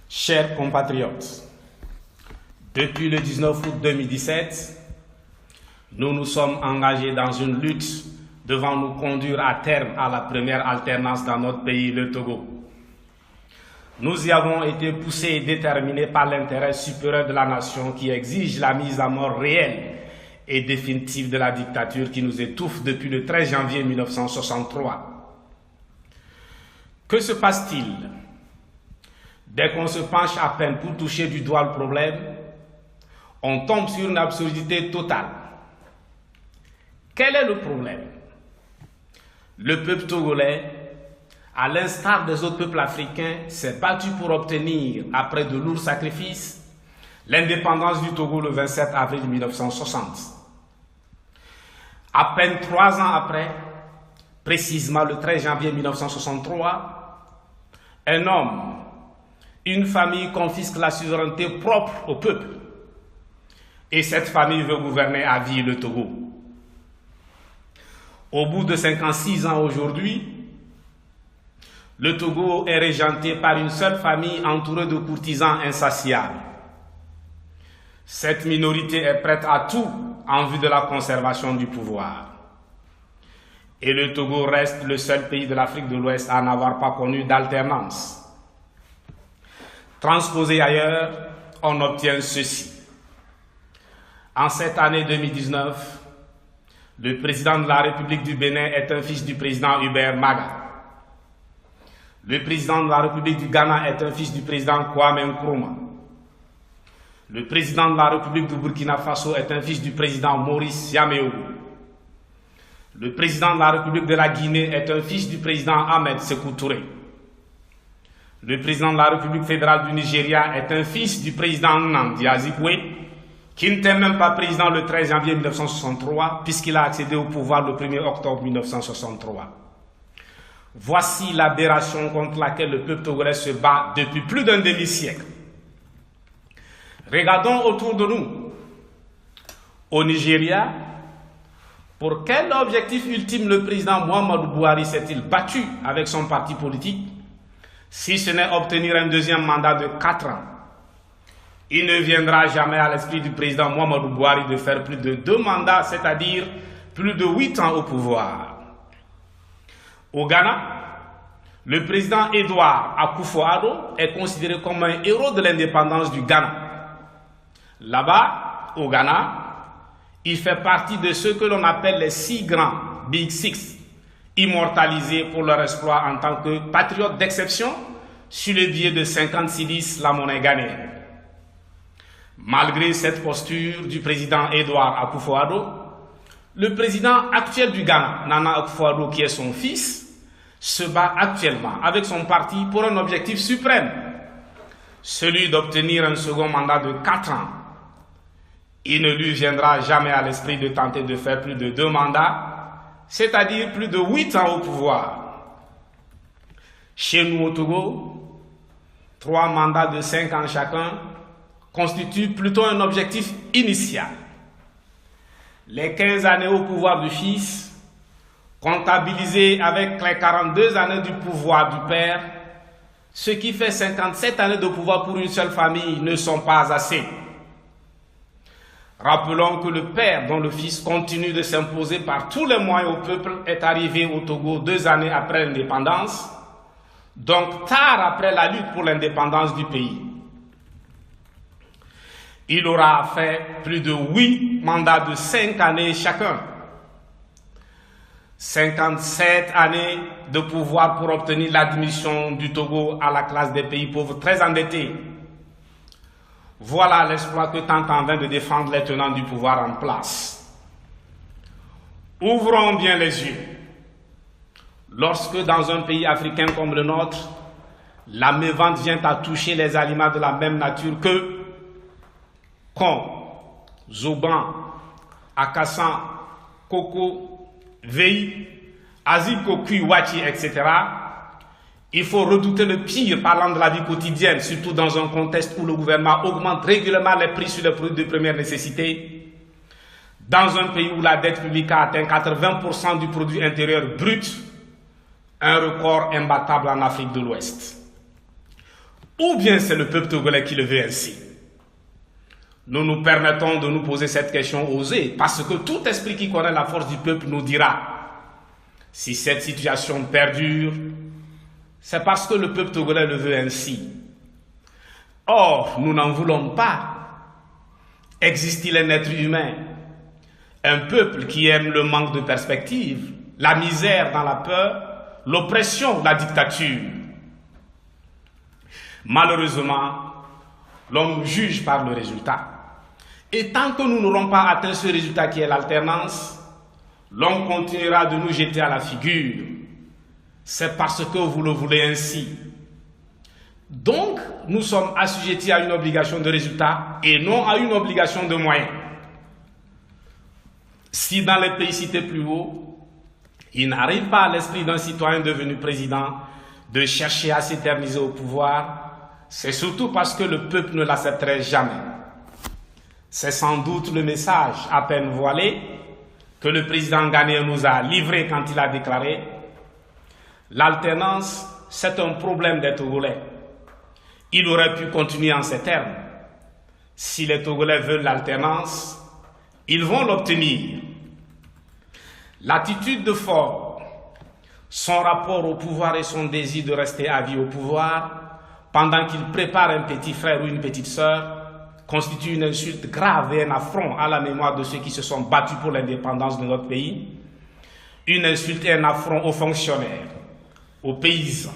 Chers compatriotes, depuis le 19 août 2017, nous nous sommes engagés dans une lutte devant nous conduire à terme à la première alternance dans notre pays, le Togo. Nous y avons été poussés et déterminés par l'intérêt supérieur de la nation qui exige la mise à mort réelle et définitive de la dictature qui nous étouffe depuis le 13 janvier 1963. Que se passe-t-il? Dès qu'on se penche à peine pour toucher du doigt le problème, on tombe sur une absurdité totale. Quel est le problème? Le peuple togolais, à l'instar des autres peuples africains, s'est battu pour obtenir, après de lourds sacrifices, l'indépendance du Togo le 27 avril 1960. À peine 3 ans après, précisément le 13 janvier 1963, un homme, une famille confisque la souveraineté propre au peuple. Et cette famille veut gouverner à vie le Togo. Au bout de 56 ans aujourd'hui, le Togo est régenté par une seule famille entourée de courtisans insatiables. Cette minorité est prête à tout en vue de la conservation du pouvoir. Et le Togo reste le seul pays de l'Afrique de l'Ouest à n'avoir pas connu d'alternance. Transposé ailleurs, on obtient ceci. En cette année 2019, le président de la République du Bénin est un fils du président Hubert Maga. Le président de la République du Ghana est un fils du président Kwame Nkrumah. Le président de la République du Burkina Faso est un fils du président Maurice Yameougou. Le président de la République de la Guinée est un fils du président Ahmed Sékou Touré. Le président de la République fédérale du Nigeria est un fils du président Nnamdi Azikiwe, qui n'était même pas président le 13 janvier 1963, puisqu'il a accédé au pouvoir le 1er octobre 1963. Voici l'aberration contre laquelle le peuple togolais se bat depuis plus d'un demi-siècle. Regardons autour de nous. Au Nigeria, pour quel objectif ultime le président Muhammadu Buhari s'est-il battu avec son parti politique, si ce n'est obtenir un deuxième mandat de 4 ans? Il ne viendra jamais à l'esprit du président Muhammadu Buhari de faire plus de 2 mandats, c'est-à-dire plus de 8 ans au pouvoir. Au Ghana, le président Edouard Akufo-Addo est considéré comme un héros de l'indépendance du Ghana. Là-bas, au Ghana, il fait partie de ceux que l'on appelle les 6 grands, Big Six, immortalisés pour leur exploit en tant que patriotes d'exception sur le billet de 50 cedis, la monnaie ghanéenne. Malgré cette posture du président Edouard Akufo-Addo, le président actuel du Ghana, Nana Akufo-Addo, qui est son fils, se bat actuellement avec son parti pour un objectif suprême, celui d'obtenir un second mandat de 4 ans. Il ne lui viendra jamais à l'esprit de tenter de faire plus de 2 mandats, c'est-à-dire plus de 8 ans au pouvoir. Chez nous au Togo, 3 mandats de 5 ans chacun constituent plutôt un objectif initial. Les 15 années au pouvoir du fils, comptabilisées avec les 42 années du pouvoir du père, ce qui fait 57 années de pouvoir pour une seule famille, ne sont pas assez. Rappelons que le père, dont le fils continue de s'imposer par tous les moyens au peuple, est arrivé au Togo 2 années après l'indépendance, donc tard après la lutte pour l'indépendance du pays. Il aura fait plus de 8 mandats de 5 années chacun. 57 années de pouvoir pour obtenir l'admission du Togo à la classe des pays pauvres très endettés. Voilà l'exploit que tentent en vain de défendre les tenants du pouvoir en place. Ouvrons bien les yeux. Lorsque dans un pays africain comme le nôtre, la mévente vient à toucher les aliments de la même nature que Con, Zoban, Akassan, Koko, Vei, Aziko, Kuiwachi, etc., Il faut redouter le pire parlant de la vie quotidienne, surtout dans un contexte où le gouvernement augmente régulièrement les prix sur les produits de première nécessité. Dans un pays où la dette publique a atteint 80% du produit intérieur brut, un record imbattable en Afrique de l'Ouest. Ou bien c'est le peuple togolais qui le veut ainsi? Nous nous permettons de nous poser cette question osée parce que tout esprit qui connaît la force du peuple nous dira si cette situation perdure, c'est parce que le peuple togolais le veut ainsi. Or, nous n'en voulons pas. Existe-t-il un être humain, un peuple qui aime le manque de perspective, la misère dans la peur, l'oppression, la dictature? Malheureusement, l'on nous juge par le résultat. Et tant que nous n'aurons pas atteint ce résultat qui est l'alternance, l'on continuera de nous jeter à la figure. C'est parce que vous le voulez ainsi. Donc, nous sommes assujettis à une obligation de résultat et non à une obligation de moyens. Si dans les pays cités plus haut, il n'arrive pas à l'esprit d'un citoyen devenu président de chercher à s'éterniser au pouvoir, c'est surtout parce que le peuple ne l'accepterait jamais. C'est sans doute le message à peine voilé que le président ghanéen nous a livré quand il a déclaré « L'alternance, c'est un problème des Togolais. » Il aurait pu continuer en ces termes. Si les Togolais veulent l'alternance, ils vont l'obtenir. L'attitude de Faure, son rapport au pouvoir et son désir de rester à vie au pouvoir, pendant qu'il prépare un petit frère ou une petite sœur, constitue une insulte grave et un affront à la mémoire de ceux qui se sont battus pour l'indépendance de notre pays, une insulte et un affront aux fonctionnaires, aux paysans,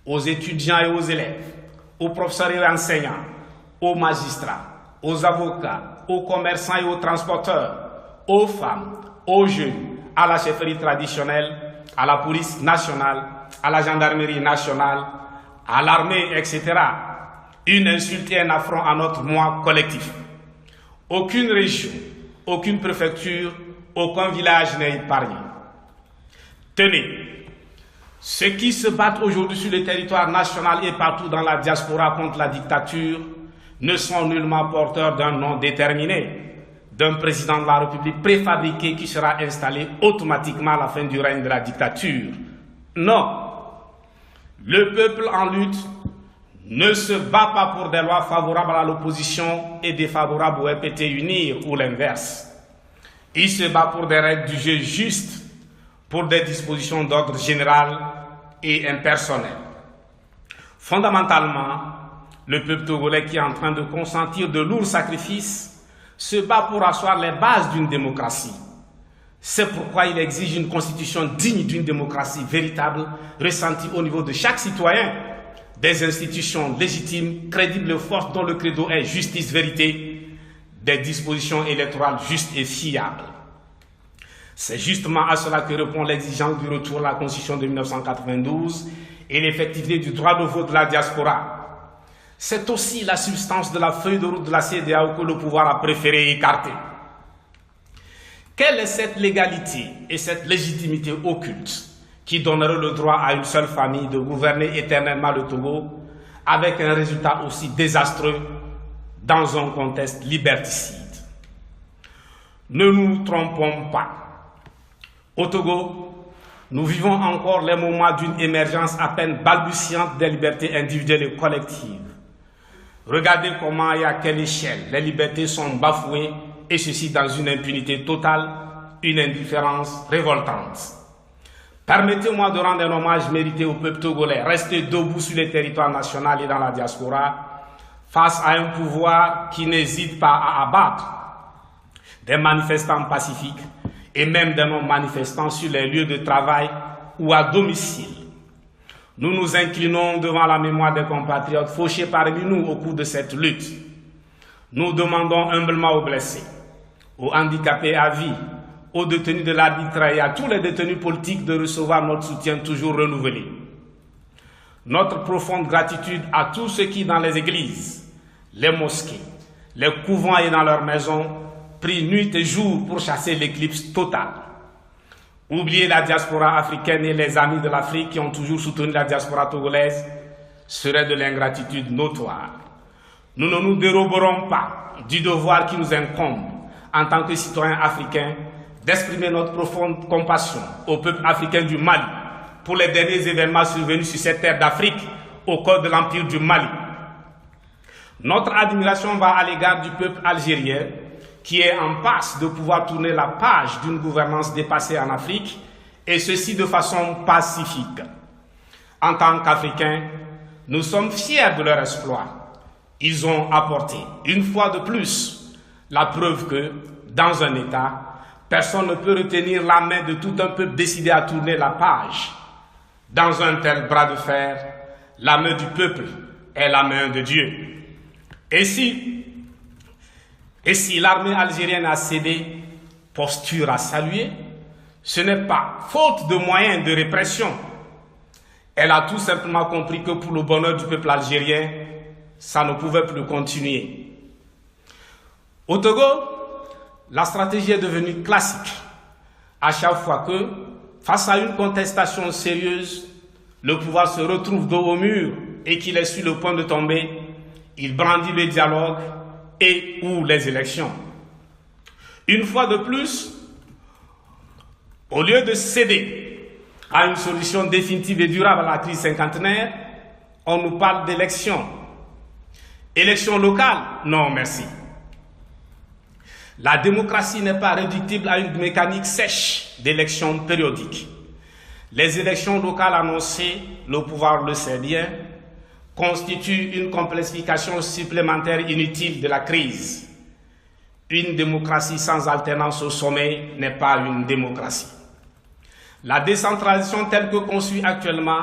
aux étudiants et aux élèves, aux professeurs et enseignants, aux magistrats, aux avocats, aux commerçants et aux transporteurs, aux femmes, aux jeunes, à la chefferie traditionnelle, à la police nationale, à la gendarmerie nationale, à l'armée, etc. Une insulte et un affront à notre moi collectif. Aucune région, aucune préfecture, aucun village n'est épargné. Tenez, ceux qui se battent aujourd'hui sur le territoire national et partout dans la diaspora contre la dictature ne sont nullement porteurs d'un nom déterminé, d'un président de la République préfabriqué qui sera installé automatiquement à la fin du règne de la dictature. Non. Le peuple en lutte ne se bat pas pour des lois favorables à l'opposition et défavorables au RPT unir ou l'inverse. Il se bat pour des règles du jeu justes, pour des dispositions d'ordre général et impersonnel. Fondamentalement, le peuple togolais qui est en train de consentir de lourds sacrifices se bat pour asseoir les bases d'une démocratie. C'est pourquoi il exige une constitution digne d'une démocratie véritable, ressentie au niveau de chaque citoyen, des institutions légitimes, crédibles et fortes dont le credo est justice, vérité, des dispositions électorales justes et fiables. C'est justement à cela que répond l'exigence du retour à la Constitution de 1992 et l'effectivité du droit de vote de la diaspora. C'est aussi la substance de la feuille de route de la CEDEAO que le pouvoir a préféré écarter. Quelle est cette légalité et cette légitimité occulte qui donnerait le droit à une seule famille de gouverner éternellement le Togo avec un résultat aussi désastreux dans un contexte liberticide? Ne nous trompons pas. Au Togo, nous vivons encore les moments d'une émergence à peine balbutiante des libertés individuelles et collectives. Regardez comment et à quelle échelle les libertés sont bafouées, et ceci dans une impunité totale, une indifférence révoltante. Permettez-moi de rendre un hommage mérité au peuple togolais, resté debout sur le territoire national et dans la diaspora, face à un pouvoir qui n'hésite pas à abattre des manifestants pacifiques et même des non-manifestants sur les lieux de travail ou à domicile. Nous nous inclinons devant la mémoire des compatriotes fauchés parmi nous au cours de cette lutte. Nous demandons humblement aux blessés, aux handicapés à vie, aux détenus de l'arbitraire et à tous les détenus politiques de recevoir notre soutien toujours renouvelé. Notre profonde gratitude à tous ceux qui, dans les églises, les mosquées, les couvents et dans leurs maisons, prient nuit et jour pour chasser l'éclipse totale. Oublier la diaspora africaine et les amis de l'Afrique qui ont toujours soutenu la diaspora togolaise serait de l'ingratitude notoire. Nous ne nous déroberons pas du devoir qui nous incombe en tant que citoyens africains d'exprimer notre profonde compassion au peuple africain du Mali pour les derniers événements survenus sur cette terre d'Afrique au cours de l'Empire du Mali. Notre admiration va à l'égard du peuple algérien qui est en passe de pouvoir tourner la page d'une gouvernance dépassée en Afrique, et ceci de façon pacifique. En tant qu'Africains, nous sommes fiers de leur exploit. Ils ont apporté, une fois de plus, la preuve que, dans un État, personne ne peut retenir la main de tout un peuple décidé à tourner la page. Dans un tel bras de fer, la main du peuple est la main de Dieu. Et si l'armée algérienne a cédé, posture à saluer, ce n'est pas faute de moyens de répression. Elle a tout simplement compris que pour le bonheur du peuple algérien, ça ne pouvait plus continuer. Au Togo, la stratégie est devenue classique. À chaque fois que, face à une contestation sérieuse, le pouvoir se retrouve dos au mur et qu'il est sur le point de tomber, il brandit le dialogue et ou les élections. Une fois de plus, au lieu de céder à une solution définitive et durable à la crise cinquantenaire, on nous parle d'élections. Élections locales? Non, merci. La démocratie n'est pas réductible à une mécanique sèche d'élections périodiques. Les élections locales annoncées, le pouvoir le sait bien, constituent une complexification supplémentaire inutile de la crise. Une démocratie sans alternance au sommet n'est pas une démocratie. La décentralisation telle que conçue actuellement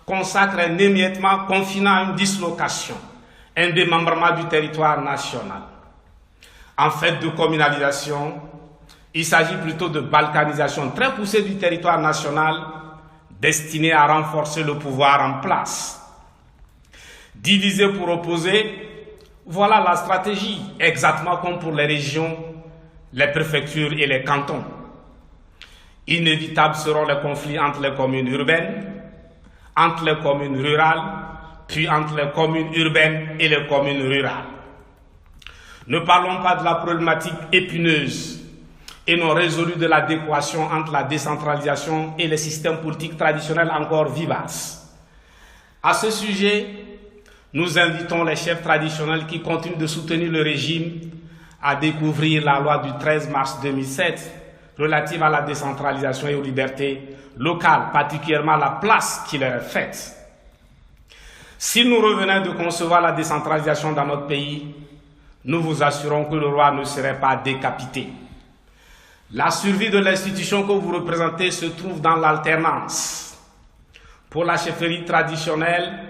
consacre un émiettement confinant à une dislocation, un démembrement du territoire national. En fait de communalisation, il s'agit plutôt de balkanisation très poussée du territoire national destinée à renforcer le pouvoir en place. Diviser pour opposer, voilà la stratégie, exactement comme pour les régions, les préfectures et les cantons. Inévitables seront les conflits entre les communes urbaines, entre les communes rurales, puis entre les communes urbaines et les communes rurales. Ne parlons pas de la problématique épineuse et non résolue de l'adéquation entre la décentralisation et les systèmes politiques traditionnels encore vivaces. À ce sujet, nous invitons les chefs traditionnels qui continuent de soutenir le régime à découvrir la loi du 13 mars 2007 relative à la décentralisation et aux libertés locales, particulièrement la place qui leur est faite. Si nous revenons de concevoir la décentralisation dans notre pays, nous vous assurons que le roi ne serait pas décapité. La survie de l'institution que vous représentez se trouve dans l'alternance. Pour la chefferie traditionnelle,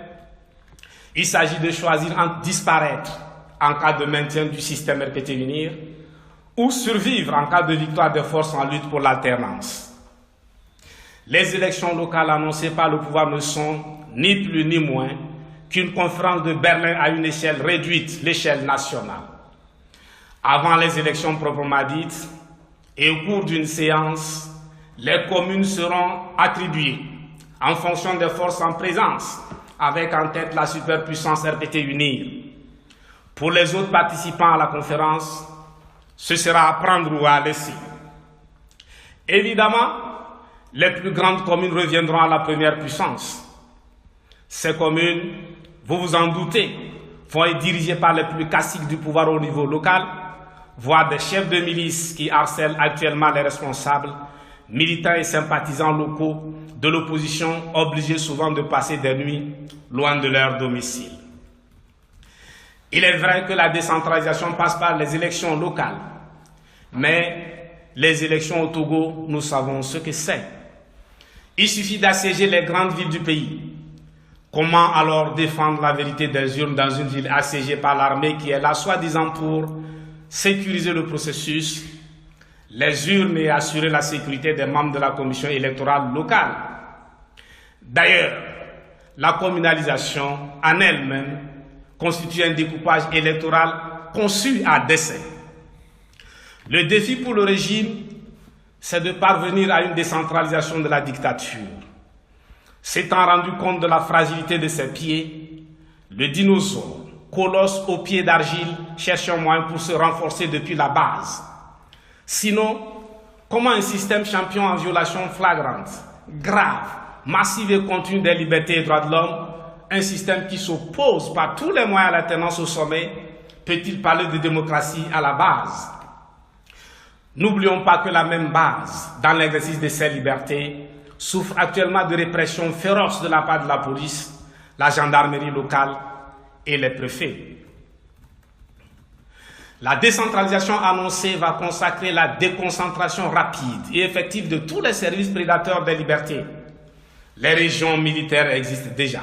il s'agit de choisir entre disparaître en cas de maintien du système RPT-UNIR ou survivre en cas de victoire des forces en lutte pour l'alternance. Les élections locales annoncées par le pouvoir ne sont ni plus ni moins qu'une conférence de Berlin à une échelle réduite, l'échelle nationale. Avant les élections proprement dites et au cours d'une séance, les communes seront attribuées en fonction des forces en présence, avec en tête la superpuissance RPT-UNIR. Pour les autres participants à la conférence, ce sera à prendre ou à laisser. Évidemment, les plus grandes communes reviendront à la première puissance. Ces communes, vous vous en doutez, vont être dirigées par les plus caciques du pouvoir au niveau local, voire des chefs de milice qui harcèlent actuellement les responsables, militants et sympathisants locaux de l'opposition, obligés souvent de passer des nuits loin de leur domicile. Il est vrai que la décentralisation passe par les élections locales, mais les élections au Togo, nous savons ce que c'est. Il suffit d'assiéger les grandes villes du pays. Comment alors défendre la vérité des urnes dans une ville assiégée par l'armée qui est là soi-disant pour sécuriser le processus, les urnes et assurer la sécurité des membres de la commission électorale locale? D'ailleurs, la communalisation en elle-même constitue un découpage électoral conçu à dessein. Le défi pour le régime c'est de parvenir à une décentralisation de la dictature. S'étant rendu compte de la fragilité de ses pieds, le dinosaure, colosse aux pieds d'argile, cherche un moyen pour se renforcer depuis la base. Sinon, comment un système champion en violation flagrante, grave, massive et continue des libertés et droits de l'homme, un système qui s'oppose par tous les moyens à l'alternance au sommet, peut-il parler de démocratie à la base? N'oublions pas que la même base, dans l'exercice de ces libertés, souffre actuellement de répression féroce de la part de la police, la gendarmerie locale et les préfets. La décentralisation annoncée va consacrer la déconcentration rapide et effective de tous les services prédateurs des libertés. Les régions militaires existent déjà.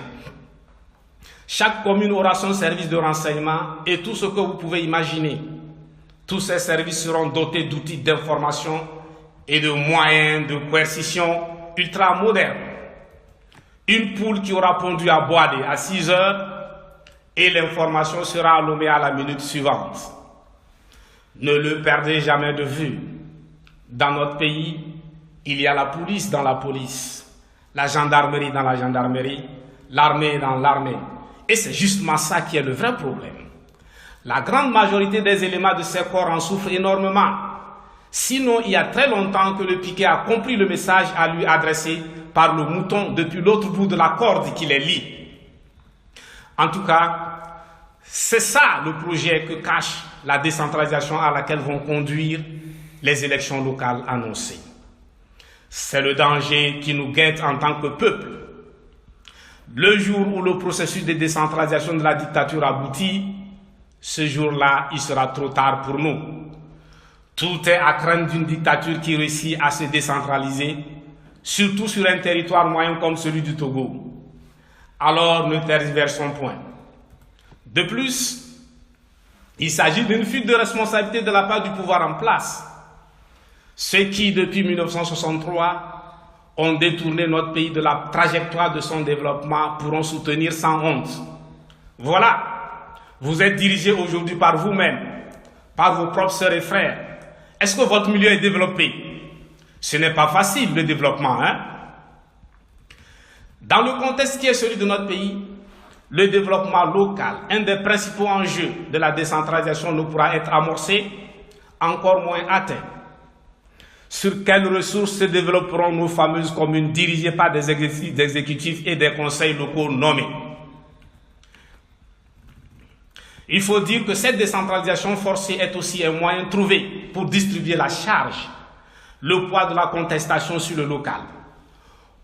Chaque commune aura son service de renseignement et tout ce que vous pouvez imaginer. Tous ces services seront dotés d'outils d'information et de moyens de coercition ultra modernes. Une poule qui aura pondu à Boadé à 6 heures et l'information sera allouée à la minute suivante. Ne le perdez jamais de vue. Dans notre pays, il y a la police dans la police, la gendarmerie dans la gendarmerie, l'armée dans l'armée. Et c'est justement ça qui est le vrai problème. La grande majorité des éléments de ces corps en souffrent énormément. Sinon, il y a très longtemps que le piquet a compris le message à lui adressé par le mouton depuis l'autre bout de la corde qui les lie. En tout cas, c'est ça le projet que cache la décentralisation à laquelle vont conduire les élections locales annoncées. C'est le danger qui nous guette en tant que peuple. Le jour où le processus de décentralisation de la dictature aboutit, ce jour-là, il sera trop tard pour nous. Tout est à craindre d'une dictature qui réussit à se décentraliser, surtout sur un territoire moyen comme celui du Togo. Alors, ne tergiversons point. De plus, il s'agit d'une fuite de responsabilité de la part du pouvoir en place. Ceux qui, depuis 1963, ont détourné notre pays de la trajectoire de son développement pourront soutenir sans honte. Voilà, vous êtes dirigés aujourd'hui par vous-même, par vos propres sœurs et frères. Est-ce que votre milieu est développé? Ce n'est pas facile le développement, hein? Dans le contexte qui est celui de notre pays, le développement local, un des principaux enjeux de la décentralisation, ne pourra être amorcé, encore moins atteint. Sur quelles ressources se développeront nos fameuses communes dirigées par des exécutifs et des conseils locaux nommés? Il faut dire que cette décentralisation forcée est aussi un moyen trouvé pour distribuer la charge, le poids de la contestation sur le local.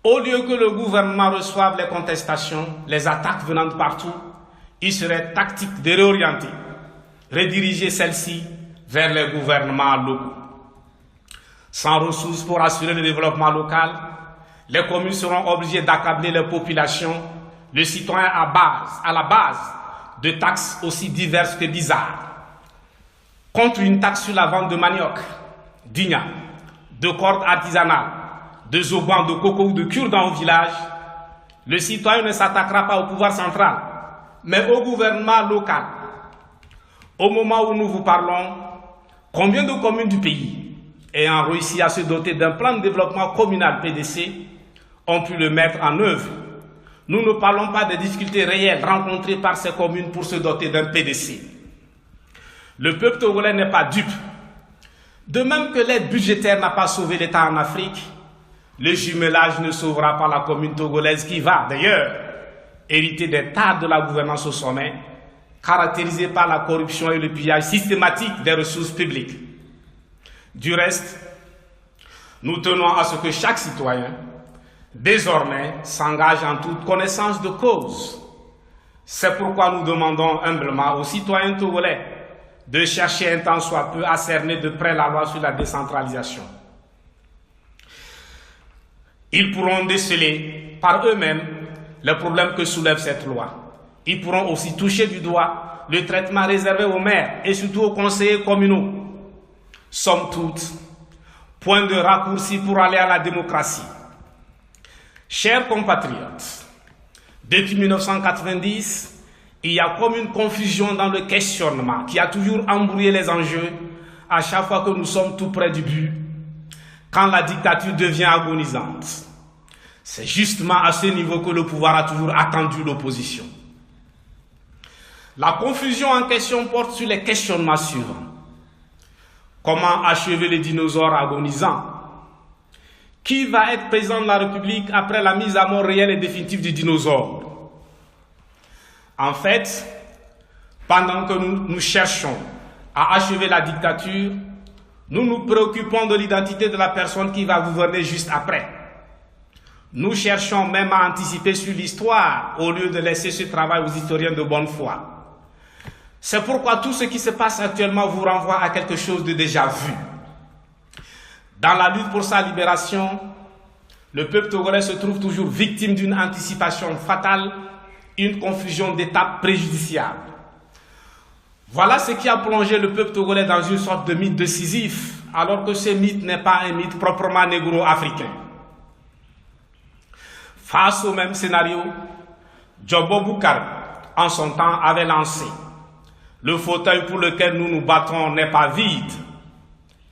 Au lieu que le gouvernement reçoive les contestations, les attaques venant de partout, il serait tactique de réorienter, rediriger celles-ci vers les gouvernements locaux. Sans ressources pour assurer le développement local, les communes seront obligées d'accabler les populations, le citoyen à la base de taxes aussi diverses que bizarres. Contre une taxe sur la vente de manioc, d'igna, de cordes artisanales, de zobans, de coco ou de cure-dents au village, le citoyen ne s'attaquera pas au pouvoir central, mais au gouvernement local. Au moment où nous vous parlons, combien de communes du pays, ayant réussi à se doter d'un plan de développement communal PDC, ont pu le mettre en œuvre? Nous ne parlons pas des difficultés réelles rencontrées par ces communes pour se doter d'un PDC. Le peuple togolais n'est pas dupe. De même que l'aide budgétaire n'a pas sauvé l'État en Afrique, le jumelage ne sauvera pas la commune togolaise qui va, d'ailleurs, hériter des tares de la gouvernance au sommet, caractérisée par la corruption et le pillage systématique des ressources publiques. Du reste, nous tenons à ce que chaque citoyen, désormais, s'engage en toute connaissance de cause. C'est pourquoi nous demandons humblement aux citoyens togolais de chercher un tant soit peu à cerner de près la loi sur la décentralisation. Ils pourront déceler par eux-mêmes les problèmes que soulève cette loi. Ils pourront aussi toucher du doigt le traitement réservé aux maires et surtout aux conseillers communaux. Somme toute, point de raccourci pour aller à la démocratie. Chers compatriotes, depuis 1990, il y a comme une confusion dans le questionnement qui a toujours embrouillé les enjeux à chaque fois que nous sommes tout près du but. quand la dictature devient agonisante. C'est justement à ce niveau que le pouvoir a toujours attendu l'opposition. La confusion en question porte sur les questionnements suivants. Comment achever les dinosaures agonisants? Qui va être président de la République après la mise à mort réelle et définitive du dinosaure? En fait, pendant que nous cherchons à achever la dictature, nous nous préoccupons de l'identité de la personne qui va gouverner juste après. Nous cherchons même à anticiper sur l'histoire au lieu de laisser ce travail aux historiens de bonne foi. C'est pourquoi tout ce qui se passe actuellement vous renvoie à quelque chose de déjà vu. Dans la lutte pour sa libération, le peuple togolais se trouve toujours victime d'une anticipation fatale, une confusion d'étapes préjudiciables. Voilà ce qui a plongé le peuple togolais dans une sorte de mythe décisif, alors que ce mythe n'est pas un mythe proprement négro-africain. Face au même scénario, Djobo Boukar, en son temps, avait lancé « Le fauteuil pour lequel nous nous battons n'est pas vide ».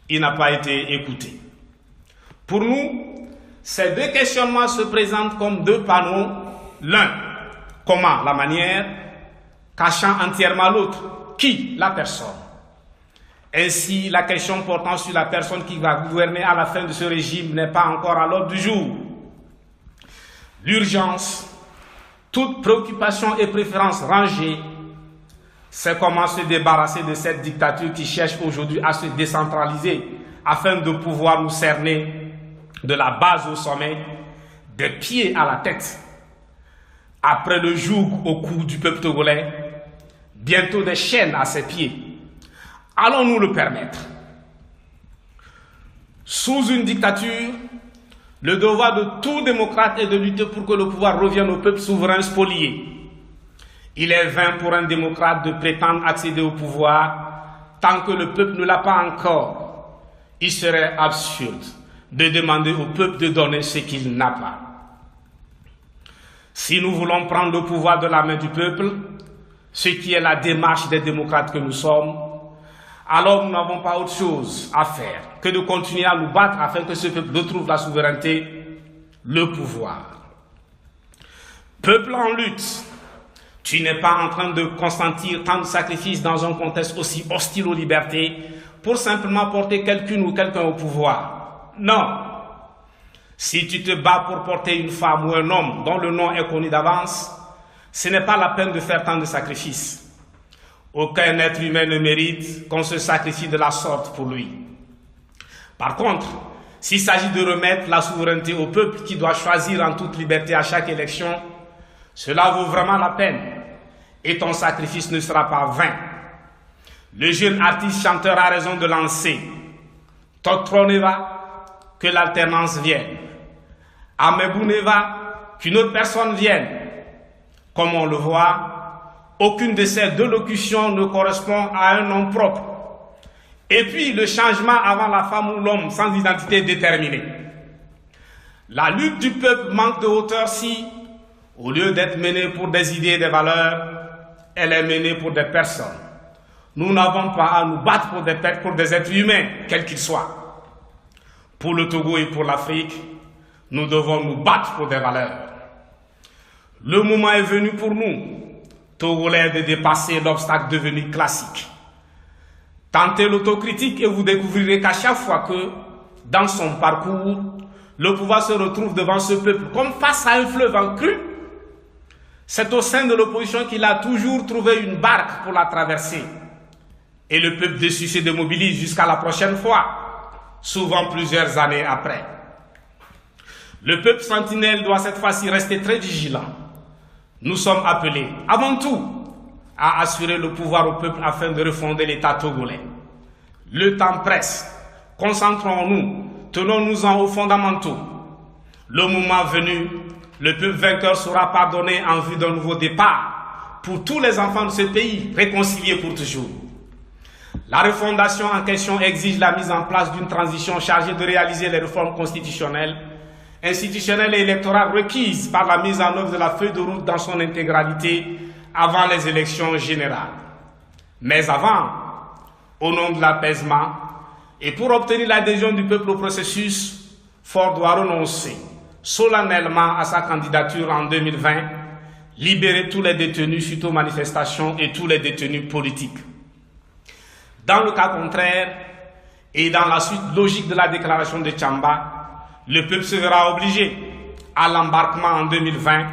Il n'a pas été écouté. Pour nous, ces deux questionnements se présentent comme deux panneaux. L'un, comment, la manière, cachant entièrement l'autre, qui, la personne. Ainsi, la question portant sur la personne qui va gouverner à la fin de ce régime n'est pas encore à l'ordre du jour. L'urgence, toute préoccupation et préférence rangée, c'est comment se débarrasser de cette dictature qui cherche aujourd'hui à se décentraliser afin de pouvoir nous cerner de la base au sommet, des pieds à la tête. Après le joug au cou du peuple togolais, bientôt des chaînes à ses pieds. Allons-nous le permettre? Sous une dictature, le devoir de tout démocrate est de lutter pour que le pouvoir revienne au peuple souverain spolié. Il est vain pour un démocrate de prétendre accéder au pouvoir tant que le peuple ne l'a pas encore. Il serait absurde de demander au peuple de donner ce qu'il n'a pas. Si nous voulons prendre le pouvoir de la main du peuple, ce qui est la démarche des démocrates que nous sommes, alors nous n'avons pas autre chose à faire que de continuer à nous battre afin que ce peuple retrouve la souveraineté, le pouvoir. Peuple en lutte, tu n'es pas en train de consentir tant de sacrifices dans un contexte aussi hostile aux libertés pour simplement porter quelqu'une ou quelqu'un au pouvoir. Non. Si tu te bats pour porter une femme ou un homme dont le nom est connu d'avance, ce n'est pas la peine de faire tant de sacrifices. Aucun être humain ne mérite qu'on se sacrifie de la sorte pour lui. Par contre, s'il s'agit de remettre la souveraineté au peuple qui doit choisir en toute liberté à chaque élection, cela vaut vraiment la peine et ton sacrifice ne sera pas vain. Le jeune artiste chanteur a raison de lancer « Totroneva, que l'alternance vienne. Amebouneva, qu'une autre personne vienne. » Comme on le voit, aucune de ces deux locutions ne correspond à un nom propre. Et puis, le changement avant la femme ou l'homme sans identité déterminée. La lutte du peuple manque de hauteur si, au lieu d'être menée pour des idées et des valeurs, elle est menée pour des personnes. Nous n'avons pas à nous battre pour des êtres humains, quels qu'ils soient. Pour le Togo et pour l'Afrique, nous devons nous battre pour des valeurs. Le moment est venu pour nous, Togolais, de dépasser l'obstacle devenu classique. Tentez l'autocritique et vous découvrirez qu'à chaque fois que, dans son parcours, le pouvoir se retrouve devant ce peuple comme face à un fleuve en crue, c'est au sein de l'opposition qu'il a toujours trouvé une barque pour la traverser. Et le peuple déçu se démobilise jusqu'à la prochaine fois, souvent plusieurs années après. Le peuple sentinelle doit cette fois-ci rester très vigilant. Nous sommes appelés, avant tout, à assurer le pouvoir au peuple afin de refonder l'État togolais. Le temps presse. Concentrons-nous, tenons-nous-en aux fondamentaux. Le moment venu, le peuple vainqueur sera pardonné en vue d'un nouveau départ pour tous les enfants de ce pays, réconciliés pour toujours. La refondation en question exige la mise en place d'une transition chargée de réaliser les réformes constitutionnelles, institutionnelles et électorales requises par la mise en œuvre de la feuille de route dans son intégralité avant les élections générales. Mais avant, au nom de l'apaisement, Et pour obtenir l'adhésion du peuple au processus, Faure doit renoncer solennellement à sa candidature en 2020, libérer tous les détenus suite aux manifestations et tous les détenus politiques. Dans le cas contraire, et dans la suite logique de la déclaration de Tchamba, le peuple se verra obligé, à l'embarquement en 2020,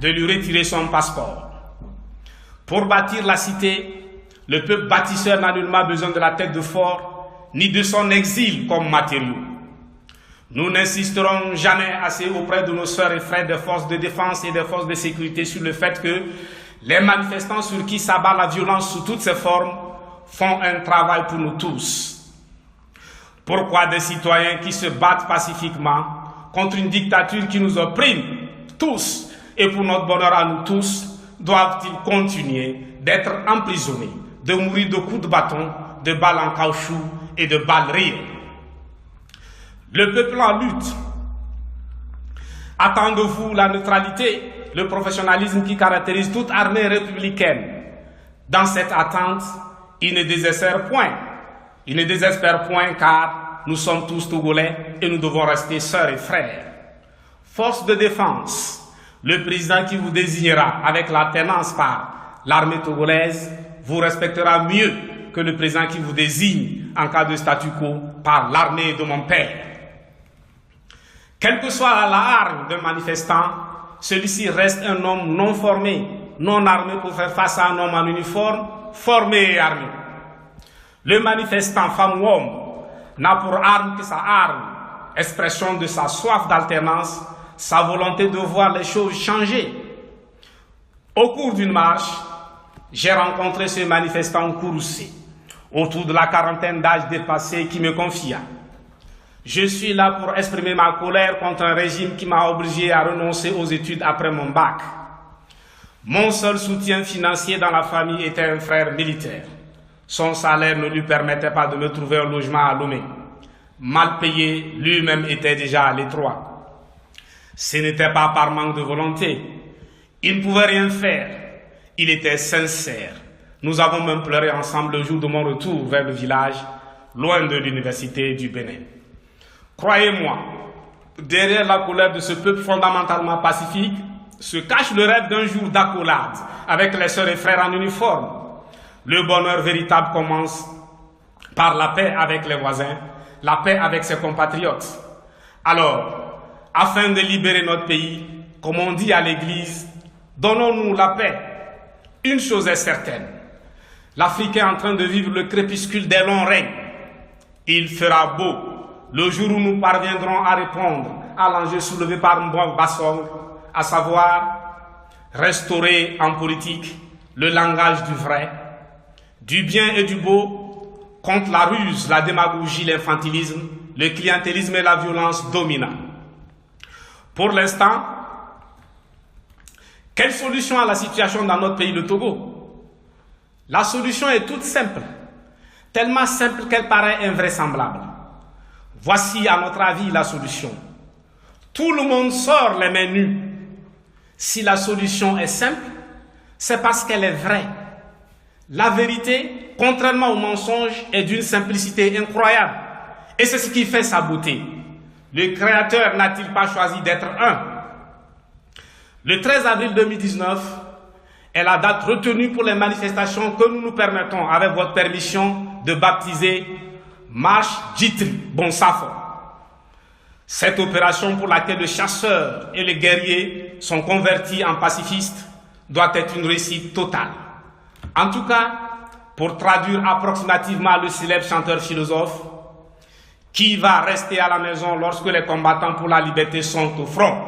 de lui retirer son passeport. Pour bâtir la cité, le peuple bâtisseur n'a nullement besoin de la tête de Faure, ni de son exil comme matériau. Nous n'insisterons jamais assez auprès de nos sœurs et frères des forces de défense et des forces de sécurité sur le fait que les manifestants sur qui s'abat la violence sous toutes ses formes font un travail pour nous tous. Pourquoi des citoyens qui se battent pacifiquement contre une dictature qui nous opprime tous et pour notre bonheur à nous tous doivent-ils continuer d'être emprisonnés, de mourir de coups de bâton, de balles en caoutchouc et de balles réelles? Le peuple en lutte attend de vous la neutralité, le professionnalisme qui caractérise toute armée républicaine. Dans cette attente, il ne désespère point. Il ne désespère point car nous sommes tous Togolais et nous devons rester sœurs et frères. Force de défense, le président qui vous désignera avec l'alternance par l'armée togolaise vous respectera mieux que le président qui vous désigne en cas de statu quo par l'armée de mon père. Quelle que soit l'arme d'un manifestant, celui-ci reste un homme non formé, non armé pour faire face à un homme en uniforme, formé et armé. Le manifestant, femme ou homme, n'a pour arme que sa arme, expression de sa soif d'alternance, sa volonté de voir les choses changer. Au cours d'une marche, j'ai rencontré ce manifestant courroucé, autour de la quarantaine d'âge dépassé, qui me confia: je suis là pour exprimer ma colère contre un régime qui m'a obligé à renoncer aux études après mon bac. Mon seul soutien financier dans la famille était un frère militaire. Son salaire ne lui permettait pas de me trouver un logement à Lomé. Mal payé, lui-même était déjà à l'étroit. Ce n'était pas par manque de volonté. Il ne pouvait rien faire. Il était sincère. Nous avons même pleuré ensemble le jour de mon retour vers le village, loin de l'université du Bénin. Croyez-moi, derrière la colère de ce peuple fondamentalement pacifique se cache le rêve d'un jour d'accolade avec les sœurs et frères en uniforme. Le bonheur véritable commence par la paix avec les voisins, la paix avec ses compatriotes. Alors, afin de libérer notre pays, comme on dit à l'église, donnons-nous la paix. Une chose est certaine, l'Afrique est en train de vivre le crépuscule des longs règnes. Il fera beau le jour où nous parviendrons à répondre à l'enjeu soulevé par Mbouang Bassong, à savoir restaurer en politique le langage du vrai, du bien et du beau, contre la ruse, la démagogie, l'infantilisme, le clientélisme et la violence dominante. Pour l'instant, quelle solution à la situation dans notre pays, le Togo? La solution est toute simple, tellement simple qu'elle paraît invraisemblable. Voici à notre avis la solution. Tout le monde sort les mains nues. Si la solution est simple, c'est parce qu'elle est vraie. La vérité, contrairement au mensonge, est d'une simplicité incroyable. Et c'est ce qui fait sa beauté. Le Créateur n'a-t-il pas choisi d'être un? Le 13 avril 2019 est la date retenue pour les manifestations que nous nous permettons, avec votre permission, de baptiser Marche Djitri Bonsafo. Cette opération pour laquelle les chasseurs et les guerriers sont convertis en pacifistes doit être une réussite totale. En tout cas, pour traduire approximativement le célèbre chanteur philosophe, qui va rester à la maison lorsque les combattants pour la liberté sont au front?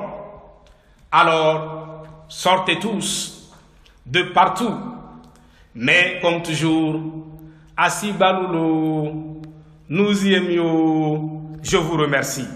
Alors, sortez tous, de partout, mais comme toujours, Assi Baloulo, nous y aimions. Je vous remercie.